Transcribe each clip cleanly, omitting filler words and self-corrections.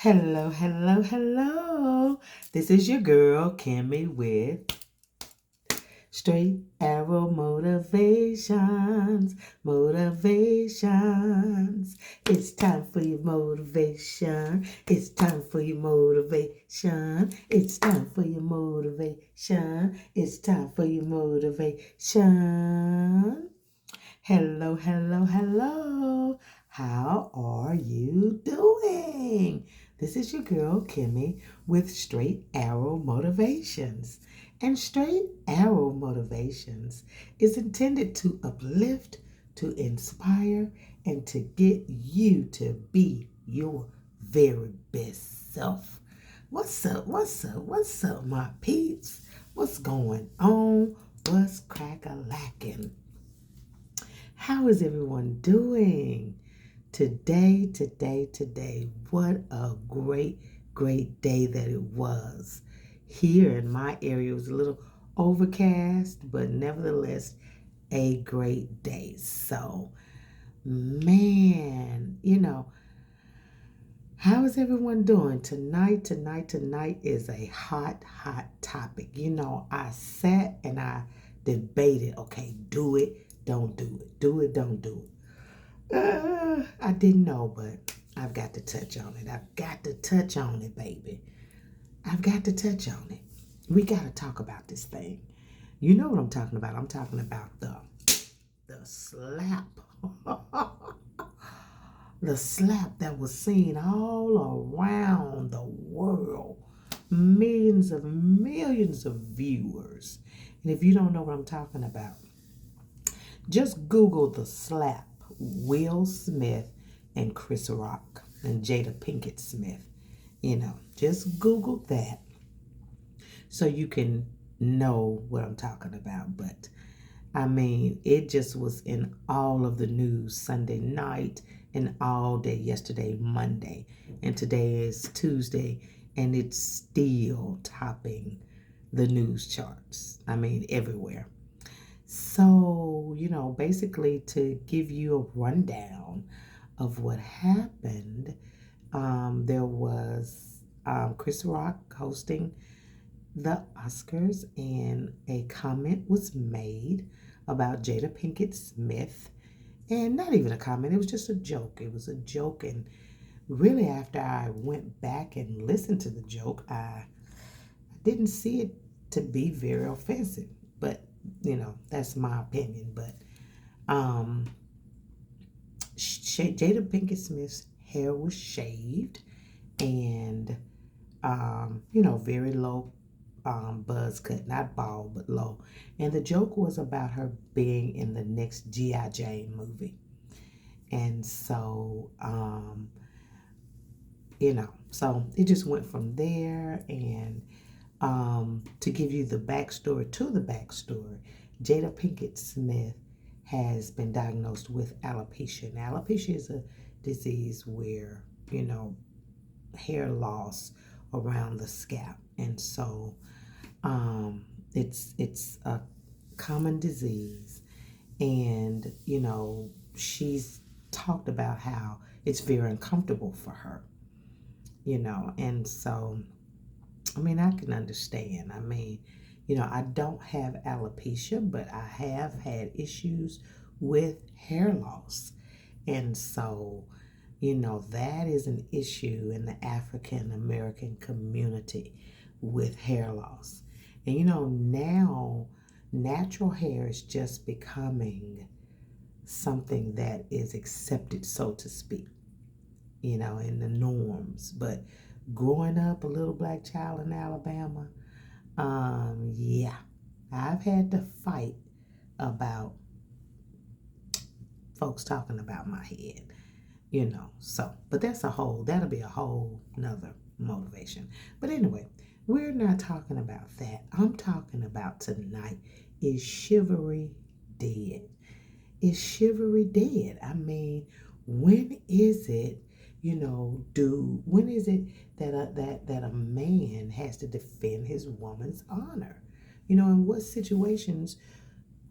Hello, hello, hello. This is your girl, Kimmie, with Straight Arrow Motivations. Motivations. It's time for your motivation. It's time for your motivation. It's time for your motivation. It's time for your motivation. Hello, hello, hello. How are you doing? This is your girl, Kimmie, with Straight Arrow Motivations. And Straight Arrow Motivations is intended to uplift, to inspire, and to get you to be your very best self. What's up? What's up? What's up, my peeps? What's going on? What's crack-a-lackin'? How is everyone doing? Today, what a great day that it was. Here in my area, it was a little overcast, but nevertheless, a great day. So, man, how is everyone doing? Tonight is a hot topic. I sat and I debated, okay, do it, don't do it, do it, don't do it. I didn't know, but I've got to touch on it. I've got to touch on it, baby. I've got to touch on it. We got to talk about this thing. You know what I'm talking about. I'm talking about the slap. The slap that was seen all around the world. Millions of viewers. And if you don't know what I'm talking about, just Google the slap. Will Smith and Chris Rock and Jada Pinkett Smith. Just Google that so you can know what I'm talking about. But I mean, it just was in all of the news Sunday night and all day yesterday, Monday. And today is Tuesday, and it's still topping the news charts. I mean, everywhere. So, basically to give you a rundown of what happened, there was Chris Rock hosting the Oscars, and a comment was made about Jada Pinkett Smith. And not even a comment, it was just a joke. It was a joke, and really after I went back and listened to the joke, I didn't see it to be very offensive. But that's my opinion. But Jada Pinkett Smith's hair was shaved, and very low buzz cut, not bald but low. And the joke was about her being in the next G.I. Jane movie. And so so it just went from there. And to give you the backstory to the backstory, Jada Pinkett Smith has been diagnosed with alopecia. Now, alopecia is a disease where, hair loss around the scalp. And so it's a common disease. And, she's talked about how it's very uncomfortable for her, and so I mean, I can understand. I mean, I don't have alopecia, but I have had issues with hair loss. And so, that is an issue in the African American community with hair loss. And, now natural hair is just becoming something that is accepted, so to speak, in the norms. But growing up a little black child in Alabama, yeah, I've had to fight about folks talking about my head, so, but that'll be a whole nother motivation. But anyway, we're not talking about that. I'm talking about tonight, is chivalry dead? Is chivalry dead? I mean, when is it, when is it that a man has to defend his woman's honor? In what situations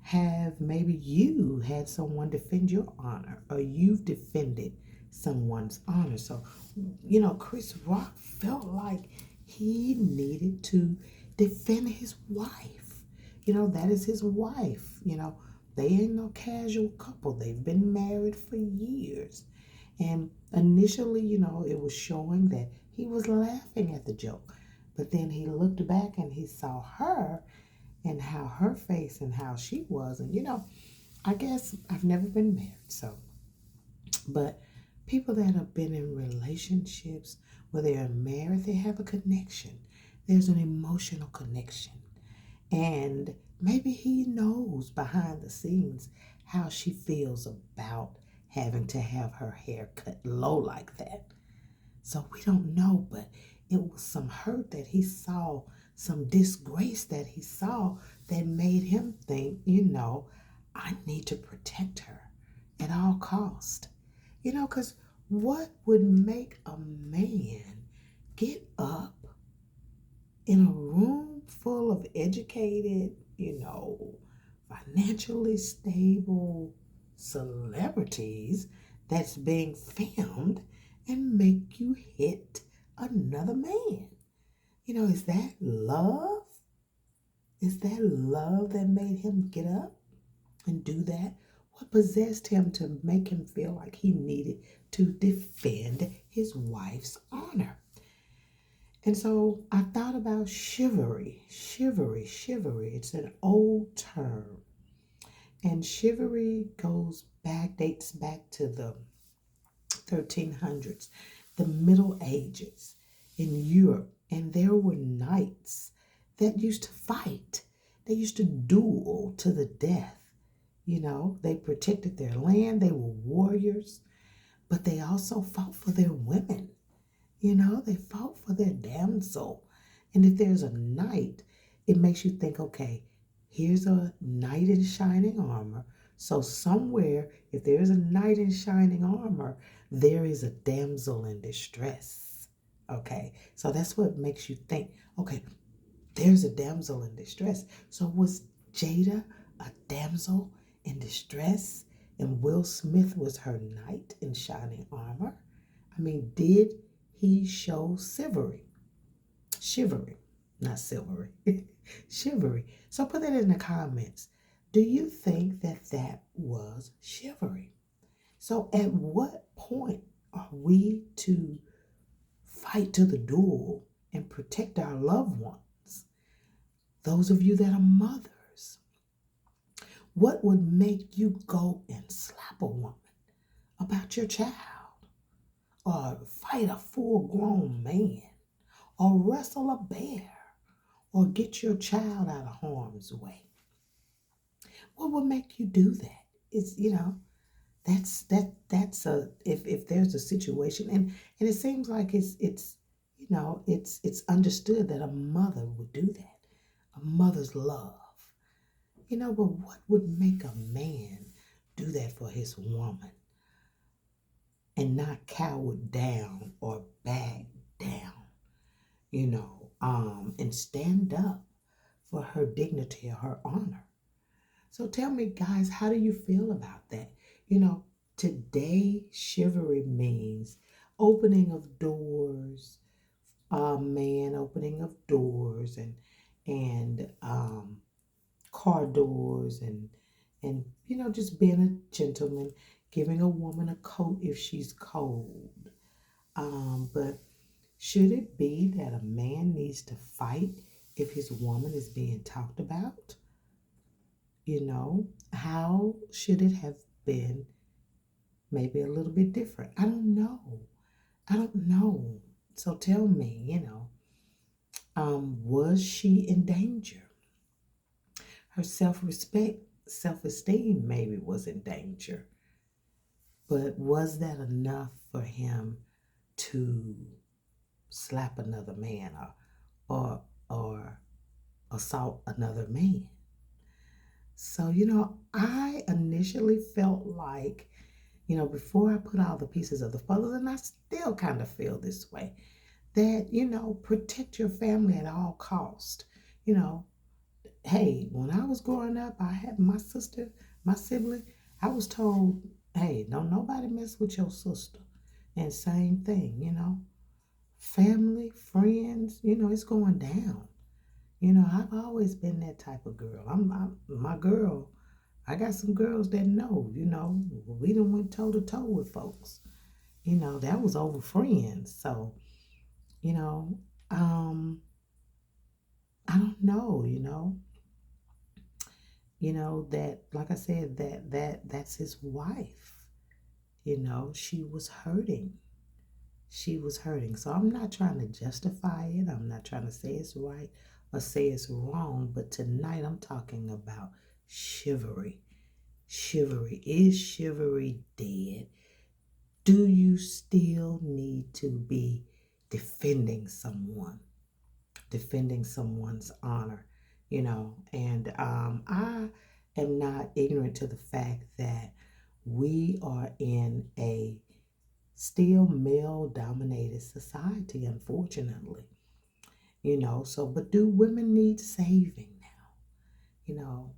have maybe you had someone defend your honor, or you've defended someone's honor. So, Chris Rock felt like he needed to defend his wife. That is his wife. They ain't no casual couple. They've been married for years. And initially, it was showing that he was laughing at the joke. But then he looked back and he saw her and how her face and how she was. And, I guess I've never been married. So, but people that have been in relationships where they are married, they have a connection. There's an emotional connection. And maybe he knows behind the scenes how she feels about having to have her hair cut low like that. So we don't know, but it was some hurt that he saw, some disgrace that he saw that made him think, I need to protect her at all cost. Because what would make a man get up in a room full of educated, financially stable celebrities that's being filmed and make you hit another man? Is that love? Is that love that made him get up and do that? What possessed him to make him feel like he needed to defend his wife's honor? And so I thought about chivalry. Chivalry. It's an old term. And chivalry dates back to the 1300s, the Middle Ages in Europe. And there were knights that used to fight. They used to duel to the death. They protected their land. They were warriors, but they also fought for their women. They fought for their damsel. And if there's a knight, it makes you think, okay, here's a knight in shining armor. So somewhere, if there's a knight in shining armor, there is a damsel in distress. Okay, so that's what makes you think, okay, there's a damsel in distress. So was Jada a damsel in distress? And Will Smith was her knight in shining armor? I mean, did he show chivalry, not silvery, chivalry? So put that in the comments. Do you think that was chivalry? So at what point are we to fight to the duel and protect our loved ones? Those of you that are mothers, what would make you go and slap a woman about your child? Or fight a full-grown man? Or wrestle a bear? Or get your child out of harm's way? What would make you do that? It's, that's a, if there's a situation, and it seems like it's understood that a mother would do that. A mother's love. But what would make a man do that for his woman and not cower down or back down, and stand up for her dignity or her honor? So tell me, guys, how do you feel about that? Today, chivalry means opening of doors, man opening of doors and car doors and just being a gentleman, giving a woman a coat if she's cold. But should it be that a man needs to fight if his woman is being talked about? How should it have been maybe a little bit different? I don't know. So tell me, was she in danger? Her self-respect, self-esteem maybe was in danger. But was that enough for him to slap another man or assault another man? So, I initially felt like, before I put all the pieces of the puzzle, and I still kind of feel this way, that, protect your family at all cost. Hey, when I was growing up, I had my sister, my sibling, I was told, hey, don't nobody mess with your sister. And same thing, family, friends, it's going down. I've always been that type of girl. I'm my girl. I got some girls that know, we done went toe to toe with folks. That was over friends. So, you know, um, I don't know, that like I said, that's his wife. She was hurting. She was hurting. So I'm not trying to justify it. I'm not trying to say it's right or say it's wrong. But tonight I'm talking about chivalry. Chivalry. Is chivalry dead? Do you still need to be defending someone, defending someone's honor? And I am not ignorant to the fact that we are in a still male dominated society, unfortunately. So, but do women need saving now? You know,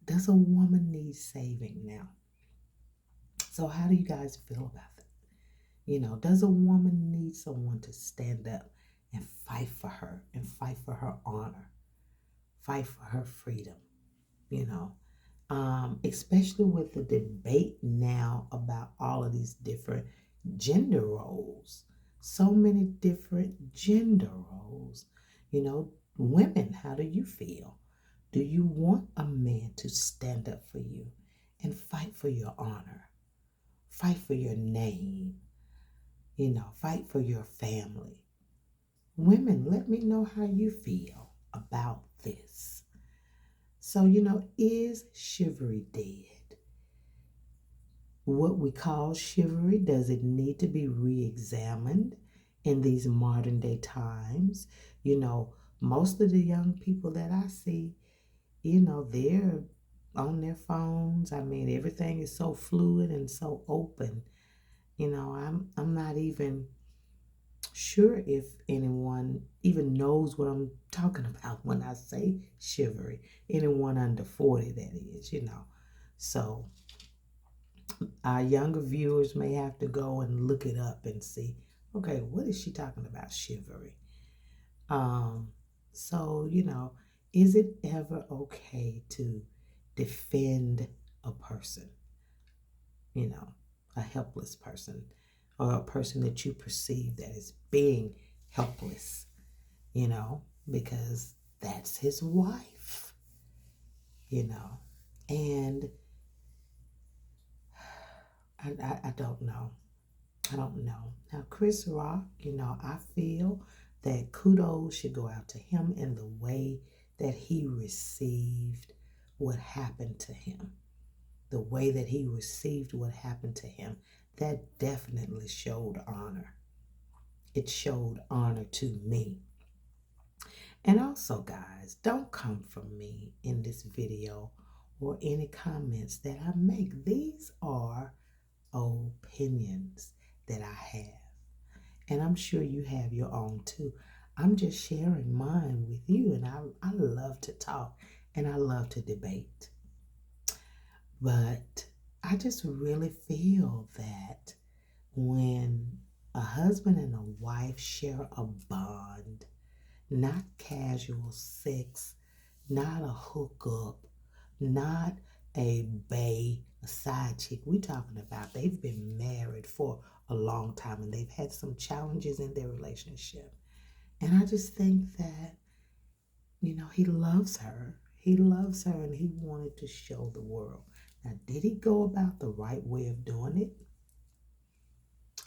does a woman need saving now? So, how do you guys feel about that? Does a woman need someone to stand up and fight for her and fight for her honor, fight for her freedom? You know, Especially with the debate now about all of these different gender roles. So many different gender roles. Women, how do you feel? Do you want a man to stand up for you and fight for your honor, fight for your name, fight for your family? Women, let me know how you feel about this. So, is chivalry dead? What we call chivalry, does it need to be re examined in these modern day times? Most of the young people that I see, they're on their phones. I mean, everything is so fluid and so open. I'm not even sure if anyone even knows what I'm talking about when I say chivalry. Anyone under 40, that is. So our younger viewers may have to go and look it up and see, okay, what is she talking about, chivalry? Um, so, is it ever okay to defend a person, you know, a helpless person, or a person that you perceive that is being helpless, because that's his wife, you know? And I don't know. I don't know. Now, Chris Rock, I feel that kudos should go out to him in the way that he received what happened to him. The way that he received what happened to him, that definitely showed honor. It showed honor to me. And also, guys, don't come from me in this video or any comments that I make. These are opinions that I have. And I'm sure you have your own too. I'm just sharing mine with you. And I love to talk and I love to debate. But I just really feel that when a husband and a wife share a bond, not casual sex, not a hookup, not a bae, a side chick. We're talking about they've been married for a long time and they've had some challenges in their relationship. And I just think that, he loves her. He loves her and he wanted to show the world. Now, did he go about the right way of doing it?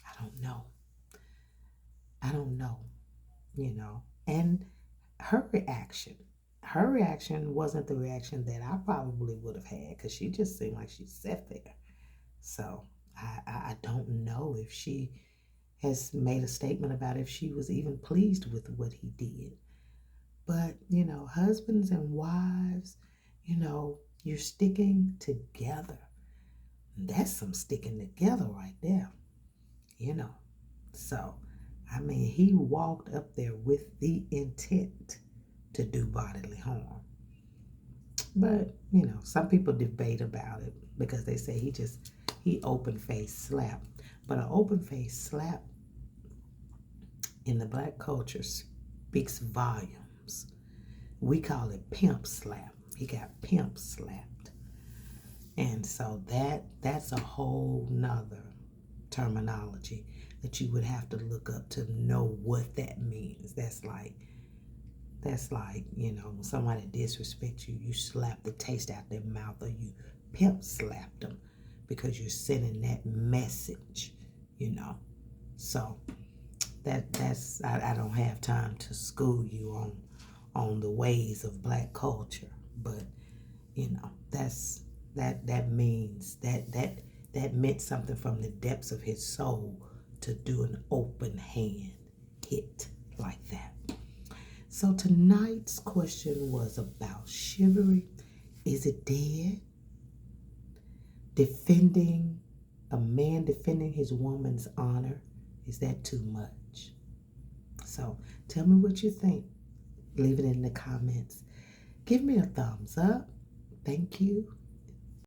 I don't know. I don't know. And her reaction wasn't the reaction that I probably would have had because she just seemed like she sat there. So I don't know if she has made a statement about if she was even pleased with what he did. But, husbands and wives, you're sticking together. That's some sticking together right there, you know. So, I mean, he walked up there with the intent to do bodily harm. But, some people debate about it because they say he open face slapped. But an open face slap in the black culture speaks volumes. We call it pimp slap. He got pimp slapped. And so that's a whole nother terminology that you would have to look up to know what that means. That's like, when somebody disrespects you, you slap the taste out their mouth, or you pimp slap them because you're sending that message, So that's I don't have time to school you on the ways of black culture, but that means that meant something from the depths of his soul to do an open hand hit like that. So tonight's question was about chivalry. Is it dead? A man defending his woman's honor, is that too much? So tell me what you think. Leave it in the comments. Give me a thumbs up. Thank you.